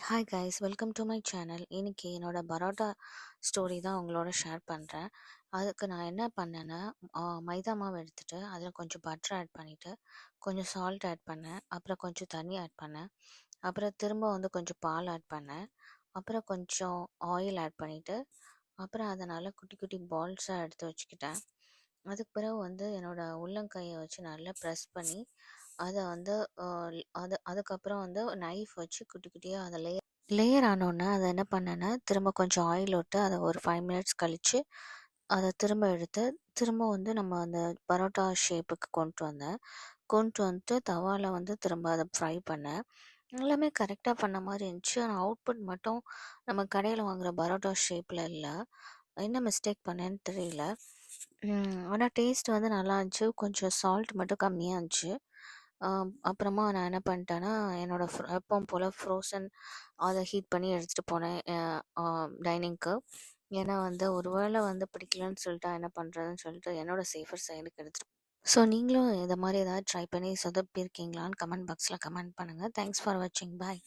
Hi guys, welcome to my channel. இன்னைக்கு என்னோட parotta story தான் உங்களோட ஷேர் பண்ணுறேன். அதுக்கு நான் என்ன பண்ணேன்னா, மைதா மாவு எடுத்துட்டு அதில் கொஞ்சம் பட்டர் ஆட் பண்ணிவிட்டு கொஞ்சம் சால்ட் ஆட் பண்ணேன், அப்புறம் கொஞ்சம் தண்ணி ஆட் பண்ணேன், அப்புறம் திரும்ப கொஞ்சம் பால் ஆட் பண்ணேன், அப்புறம் கொஞ்சம் ஆயில் ஆட் பண்ணிவிட்டு அப்புறம் அதை நல்லா குட்டி குட்டி பால்ஸாக எடுத்து வச்சுக்கிட்டேன். அதுக்கு பிறகு என்னோட உள்ளங்கையை வச்சு நல்லா ப்ரெஸ் பண்ணி அதை அதுக்கப்புறம் நைஃப் வச்சு குட்டி குட்டியாக அதை லேயர் ஆனோடனே அதை என்ன பண்ணேன்னா, திரும்ப கொஞ்சம் ஆயில் விட்டு அதை ஒரு 5 மினிட்ஸ் கழித்து அதை திரும்ப எடுத்து திரும்ப நம்ம அந்த பரோட்டா ஷேப்புக்கு கொண்டு வந்துட்டு தவாவில் திரும்ப அதை ஃப்ரை பண்ணேன். எல்லாமே கரெக்டாக பண்ண மாதிரி இருந்துச்சு. ஆனால் அவுட்புட் மட்டும் நம்ம கடையில் வாங்குகிற பரோட்டா ஷேப்பில் இல்லை. என்ன மிஸ்டேக் பண்ணேன்னு தெரியல. ஆனால் டேஸ்ட் நல்லா இருந்துச்சு. கொஞ்சம் சால்ட் மட்டும் கம்மியாக இருந்துச்சு. அப்புறமா நான் என்ன பண்ணிட்டேன்னா, எப்பவும் போல் ஃப்ரோசன் அதை ஹீட் பண்ணி எடுத்துகிட்டு போனேன் டைனிங்க்கு. ஏன்னா ஒரு வேளை பிடிக்கலன்னு சொல்லிட்டு என்ன பண்ணுறதுன்னு சொல்லிட்டு என்னோட சேஃபர் சைடுக்கு எடுத்துகிட்டு. ஸோ நீங்களும் இதை மாதிரி ஏதாவது ட்ரை பண்ணி சொதப்பியிருக்கீங்களான்னு கமெண்ட் பாக்ஸில் கமெண்ட் பண்ணுங்கள். தேங்க்ஸ் ஃபார் வாட்சிங். பாய்.